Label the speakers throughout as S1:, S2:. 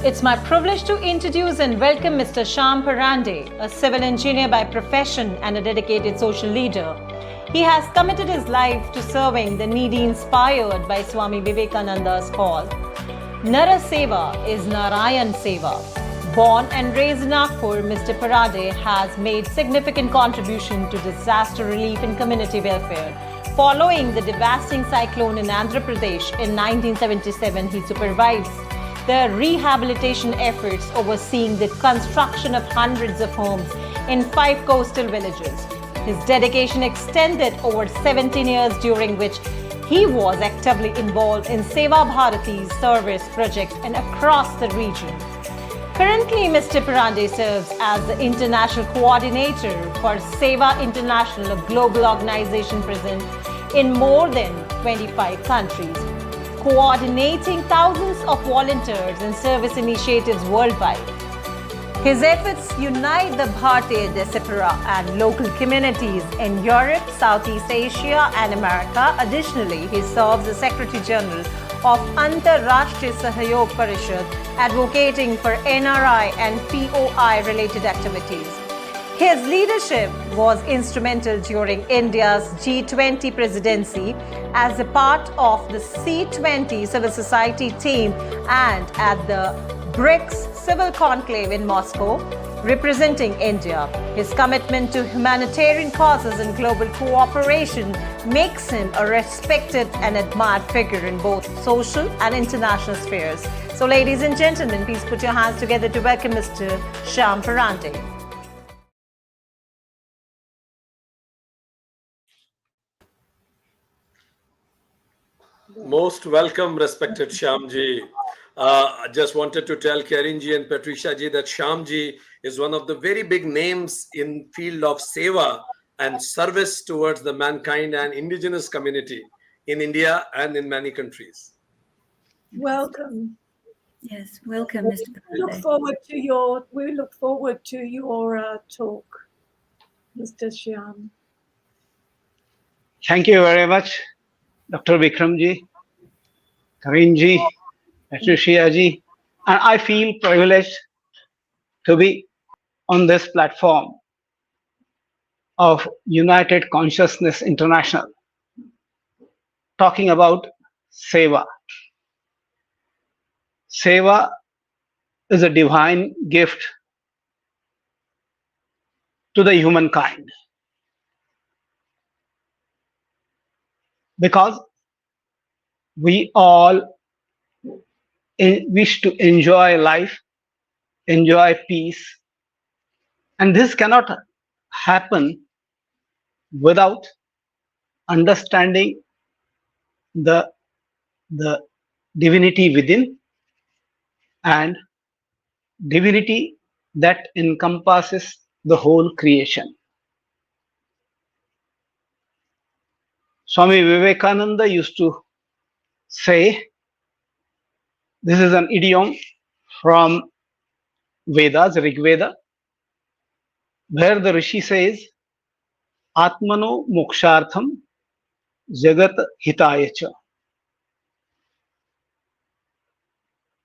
S1: It's my privilege to introduce and welcome Mr. Shyam Parande, a civil engineer by profession and a dedicated social leader. He has committed his life to serving the needy inspired by Swami Vivekananda's call. Nara Seva is Narayan Seva. Born and raised in Nagpur, Mr. Parande has made significant contribution to disaster relief and community welfare. Following the devastating cyclone in Andhra Pradesh in 1977, he supervised the rehabilitation efforts overseeing the construction of hundreds of homes in 5 coastal villages. His dedication extended over 17 years, during which he was actively involved in Seva Bharati's service projects and across the region. Currently, Mr. Parande serves as the International Coordinator for Seva International, a global organization present in more than 25 countries, coordinating thousands of volunteers and service initiatives worldwide. His efforts unite the Bharatiya diaspora and local communities in Europe, Southeast Asia, and America. Additionally, he serves as Secretary General of Antarrashtriya Sahyog Parishad, advocating for NRI and POI related activities. His leadership was instrumental during India's G20 presidency as a part of the C20 civil society team and at the BRICS Civil Conclave in Moscow, representing India. His commitment to humanitarian causes and global cooperation makes him a respected and admired figure in both social and international spheres. So, ladies and gentlemen, please put your hands together to welcome Mr. Shyam Parande.
S2: Most welcome, respected Shyamji. I just wanted to tell Karinji and Patricia ji that Shyamji is one of the very big names in field of seva and service towards the mankind and indigenous community in India and in many countries.
S3: Welcome.
S4: Yes, welcome, Mr. Parande.
S3: We look forward to your talk, Mr. Shyam.
S5: Thank you very much, Dr. Vikramji, Karinji, Patricia ji, and I feel privileged to be on this platform of United Consciousness International, talking about Seva. Seva is a divine gift to the humankind, because we all wish to enjoy life, enjoy peace, and this cannot happen without understanding the divinity within and divinity that encompasses the whole creation. Swami Vivekananda used to say, this is an idiom from Vedas, Rig Veda, where the Rishi says, Atmano mokshartham jagat hitayacha.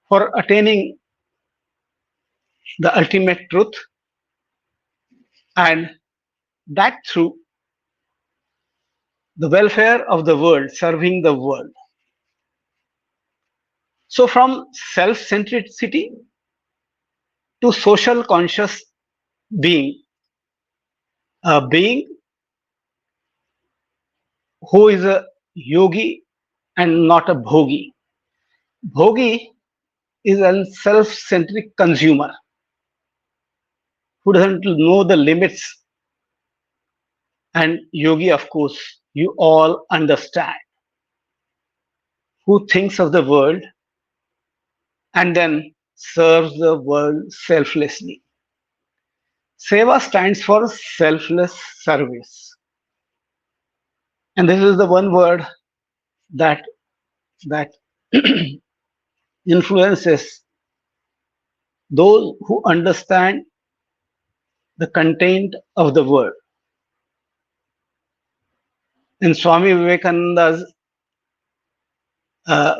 S5: For attaining the ultimate truth, and that through the welfare of the world, serving the world. So from self-centricity to social conscious being, a being who is a yogi and not a bhogi. Bhogi is a self-centric consumer who doesn't know the limits, and yogi, of course, you all understand, who thinks of the world and then serves the world selflessly. Seva stands for selfless service. And this is the one word that influences those who understand the content of the word. In Swami Vivekananda's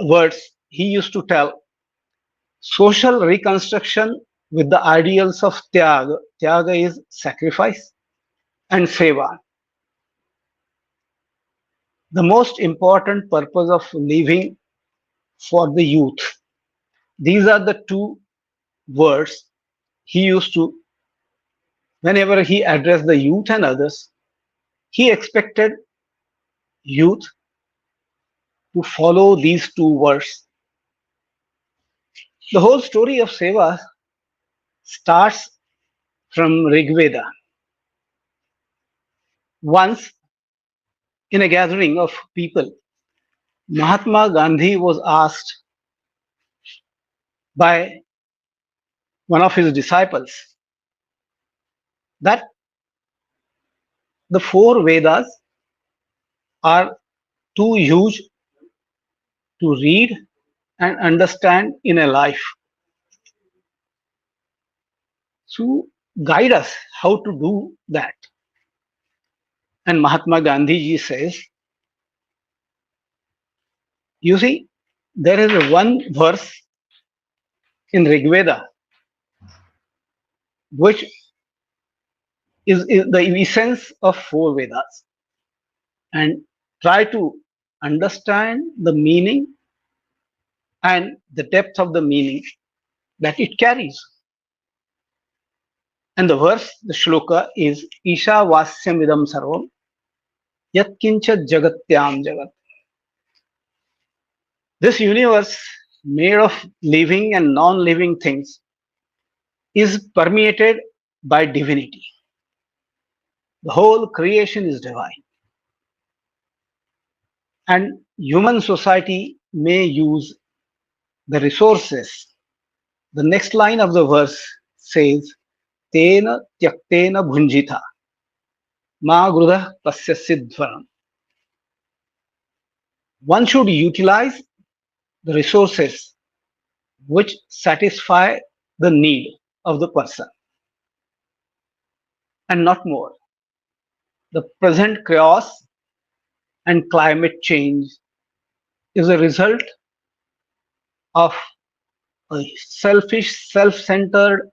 S5: words, he used to tell, social reconstruction with the ideals of Tyaga. Tyaga is sacrifice, and Seva. The most important purpose of living for the youth. These are the two words he used to, whenever he addressed the youth and others, he expected youth to follow these two words. The whole story of Seva starts from Rigveda. Once, in a gathering of people, Mahatma Gandhi was asked by one of his disciples that the four Vedas are too huge to read and understand in a life. So guide us how to do that. And Mahatma Gandhi ji says, you see, there is one verse in Rigveda which is the essence of four Vedas, and try to understand the meaning and the depth of the meaning that it carries. And the verse, the shloka is Isha Vasyamidam Sarvam Yatkincha Jagatyam Jagat. This universe made of living and non-living things is permeated by divinity. The whole creation is divine. And human society may use the resources. The next line of the verse says, Tena tyaktena bhunjita ma grudha pasya siddhvaram. One should utilize the resources which satisfy the need of the person and not more. The present chaos and climate change is a result of a selfish, self-centered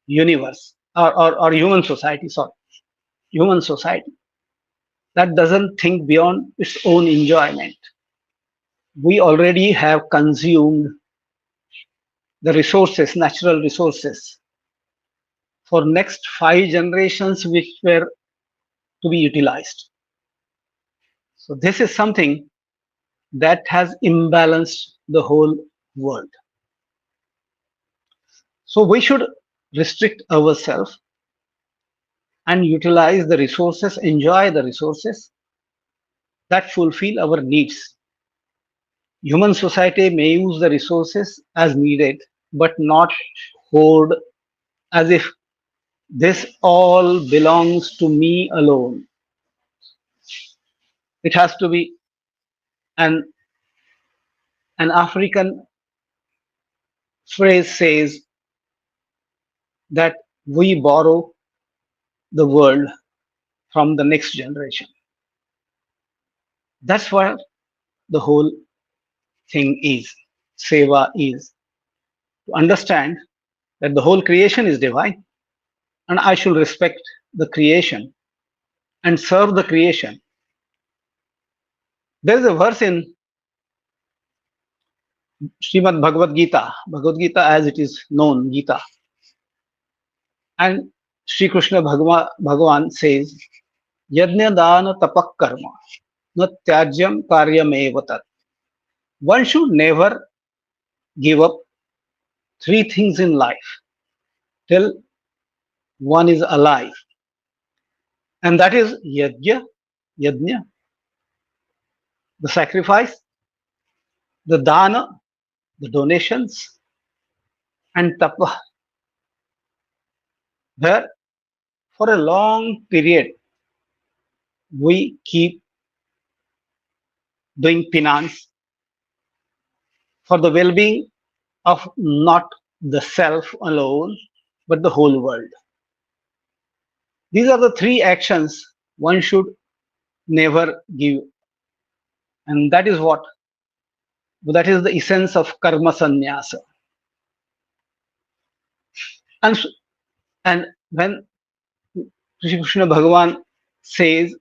S5: universe or human society, human society that doesn't think beyond its own enjoyment. We already have consumed the resources, natural resources, for next 5 generations which were to be utilized. So this is something that has imbalanced the whole world. So we should restrict ourselves and utilize the resources, enjoy the resources that fulfill our needs. Human society may use the resources as needed, but not hoard as if this all belongs to me alone. It has to be an African phrase says that we borrow the world from the next generation. That's what the whole thing is. Seva is to understand that the whole creation is divine and I should respect the creation and serve the creation. There is a verse in Srimad Bhagavad Gita as it is known, Gita. And Sri Krishna Bhagavan says, Yajna dana tapak karma, na tyajyam karyam evatat. One should never give up 3 things in life till one is alive. And that is yajna, the sacrifice, the dana, the donations, and tapa, where for a long period we keep doing penance for the well-being of not the self alone, but the whole world. These are the 3 actions one should never give. And that is the essence of karma sannyasa. And, and when Shri Krishna Bhagavan says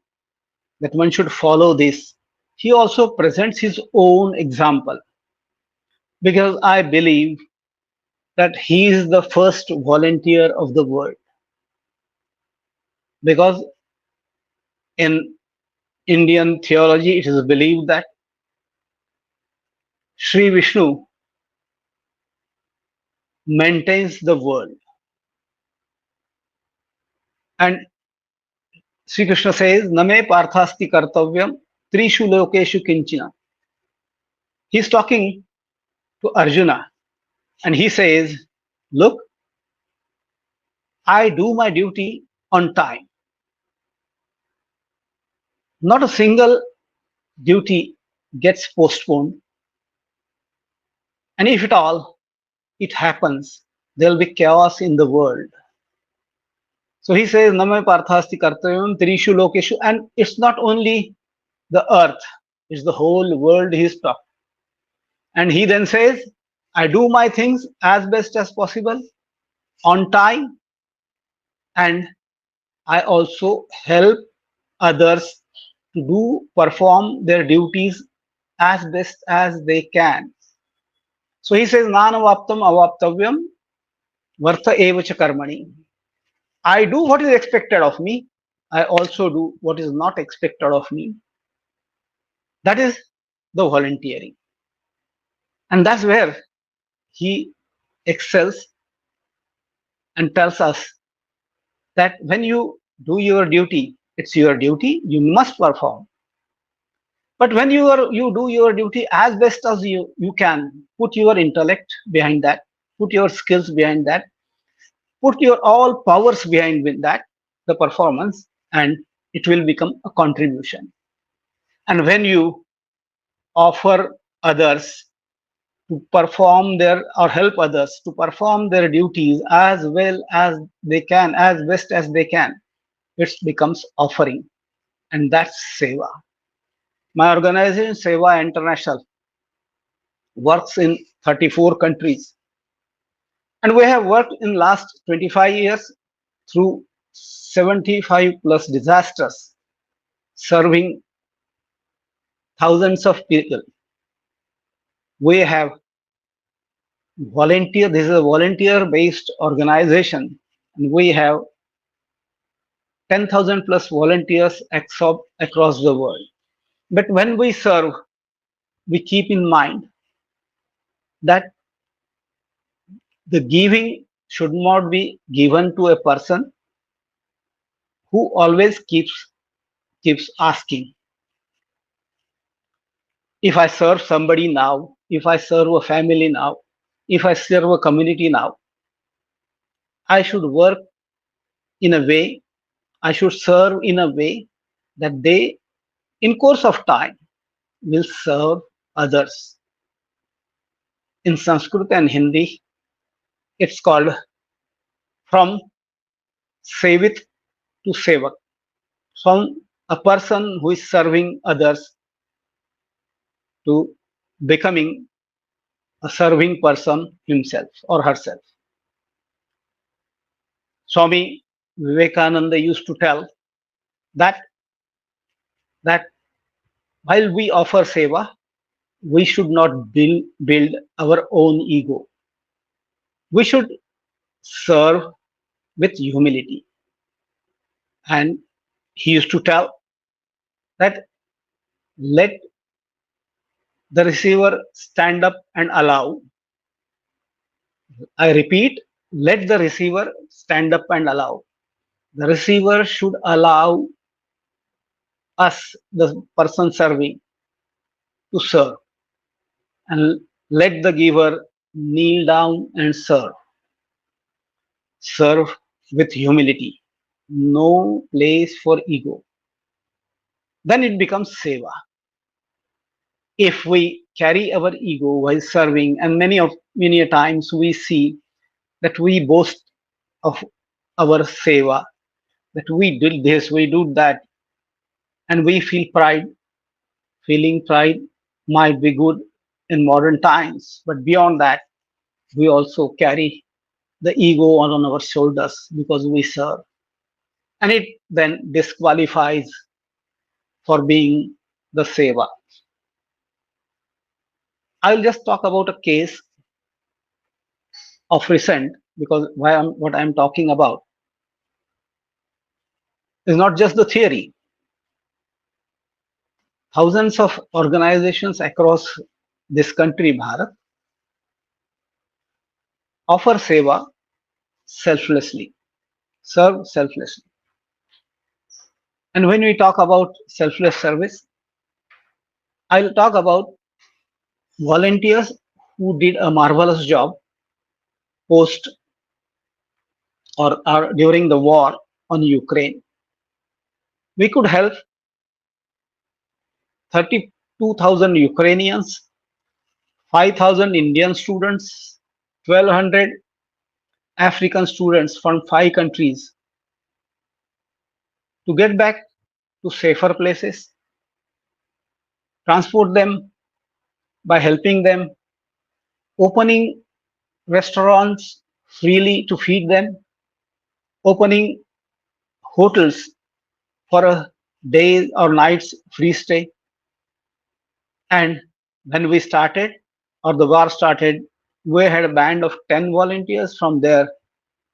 S5: that one should follow this, he also presents his own example, because I believe that he is the first volunteer of the world. Because in Indian theology, it is believed that Sri Vishnu maintains the world. And Sri Krishna says, Name parthasti kartavyam trishu lokeshu kinchina. He's talking to Arjuna and he says, look, I do my duty on time. Not a single duty gets postponed. And if at all it happens, there will be chaos in the world. So he says, Name parthasti kartavyam trishu lokeshu. And it's not only the earth, it's the whole world he's talking. And he then says, I do my things as best as possible on time, and I also help others to perform their duties as best as they can. So he says, Nanavaptam avaptavyam vartha evacha karmani. I do what is expected of me. I also do what is not expected of me. That is the volunteering. And that's where he excels and tells us that when you do your duty, it's your duty, you must perform. But when you do your duty as best as you can, put your intellect behind that, put your skills behind that, put your all powers behind with that, the performance, and it will become a contribution. And when you offer others to perform their or help others to perform their duties as well as they can, as best as they can, it becomes offering, and that's Seva. My organization, Seva International, works in 34 countries, and we have worked in last 25 years through 75 plus disasters, serving thousands of people. We have volunteer. This is a volunteer-based organization, and we have 10,000 plus volunteers across the world. But when we serve, we keep in mind that the giving should not be given to a person who always keeps asking. If I serve somebody now, if I serve a family now, if I serve a community now, I should work in a way, I should serve in a way that they, in course of time, will serve others. In Sanskrit and Hindi, it's called from sevit to sevak. From a person who is serving others to becoming a serving person himself or herself. Swami Vivekananda used to tell that while we offer seva, we should not build our own ego. We should serve with humility. And he used to tell that let the receiver stand up and allow. I repeat, let the receiver stand up and allow. The receiver should allow us, the person serving, to serve, and let the giver kneel down and serve. Serve with humility, no place for ego. Then it becomes seva. If we carry our ego while serving, and many a times we see that we boast of our seva, that we did this, we do that, and we feel pride. Feeling pride might be good in modern times, but beyond that, we also carry the ego on our shoulders because we serve. And it then disqualifies for being the Seva. I'll just talk about a case of recent because what I'm talking about is not just the theory. Thousands of organizations across this country, Bharat, offer Seva selflessly, serve selflessly. And when we talk about selfless service, I'll talk about volunteers who did a marvelous job post or during the war on Ukraine. We could help 32,000 Ukrainians, 5,000 Indian students, 1,200 African students from 5 countries to get back to safer places, transport them by helping them, opening restaurants freely to feed them, opening hotels for a day or night's free stay. And when we started, or the war started, we had a band of 10 volunteers from there.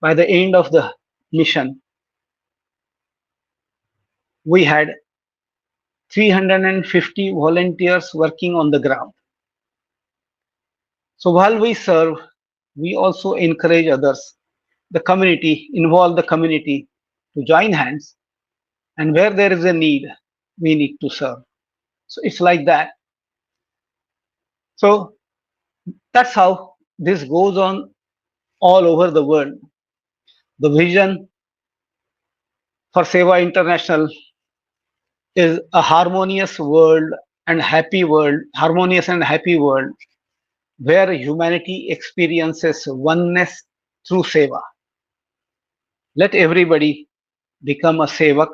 S5: By the end of the mission, we had 350 volunteers working on the ground. So while we serve, we also encourage others, the community, involve the community to join hands. And where there is a need, we need to serve. So it's like that. So that's how this goes on all over the world. The vision for Seva International is a harmonious and happy world where humanity experiences oneness through Seva. Let everybody become a Sevak,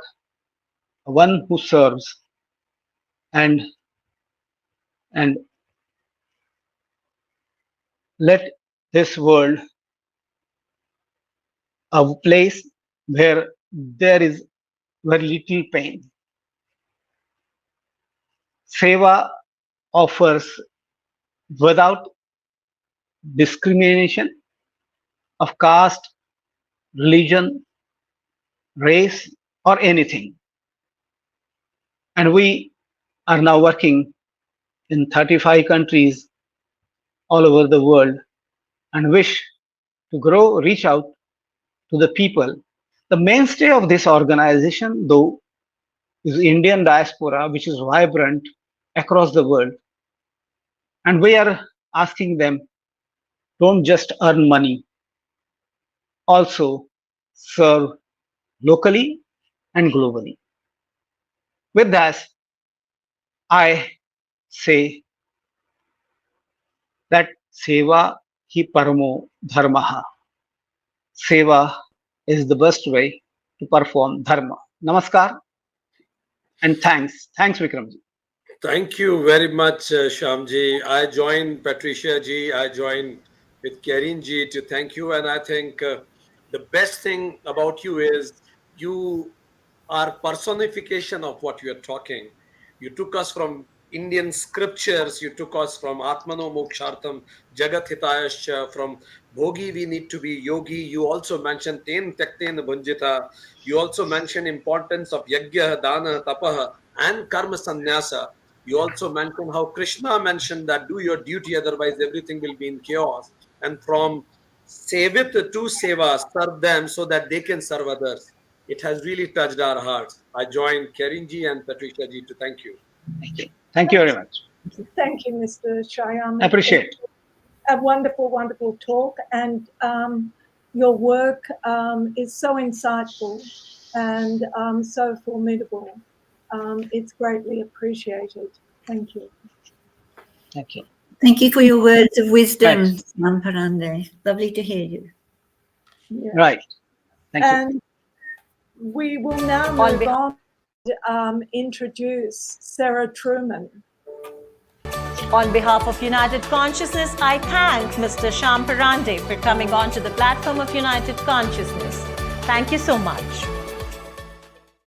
S5: one who serves, and let this world a place where there is very little pain. Seva offers without discrimination of caste, religion, race, or anything. And we are now working in 35 countries all over the world and wish to reach out to the people. The mainstay of this organization, though, is Indian diaspora, which is vibrant across the world. And we are asking them, don't just earn money, also serve locally and globally. With that, I say that Seva hi paramo dharmaha. Seva is the best way to perform dharma. Namaskar and thanks. Thanks, Vikramji.
S2: Thank you very much, Shyamji. I join Patricia ji, I join with Karin ji to thank you. And I think the best thing about you is you are personification of what you are talking. You took us from Indian scriptures, you took us from Atmano Mokshartam, Jagat Hitayascha, from Bhogi we need to be yogi. You also mentioned Ten Tekten Bhunjita. You also mentioned importance of Yajna, Dana, Tapaha, and Karma Sannyasa. You also mentioned how Krishna mentioned that do your duty, otherwise everything will be in chaos. And from Sevit to Seva, serve them so that they can serve others. It has really touched our hearts. I join Karin ji and Patricia ji to thank you.
S5: Thank you. Thank you very much.
S3: Thank you, Mr. Shyam.
S5: Appreciate.
S3: A wonderful, wonderful talk, and your work is so insightful and so formidable. It's greatly appreciated. Thank you.
S5: Thank you.
S4: Thank you for your words of wisdom,
S5: Thanks.
S4: Shyam Parande. Lovely to hear you.
S3: Yeah.
S5: Right. Thank you.
S3: And we will now move on and introduce Sarah Truman.
S1: On behalf of United Consciousness, I thank Mr. Shyam Parande for coming onto the platform of United Consciousness. Thank you so much.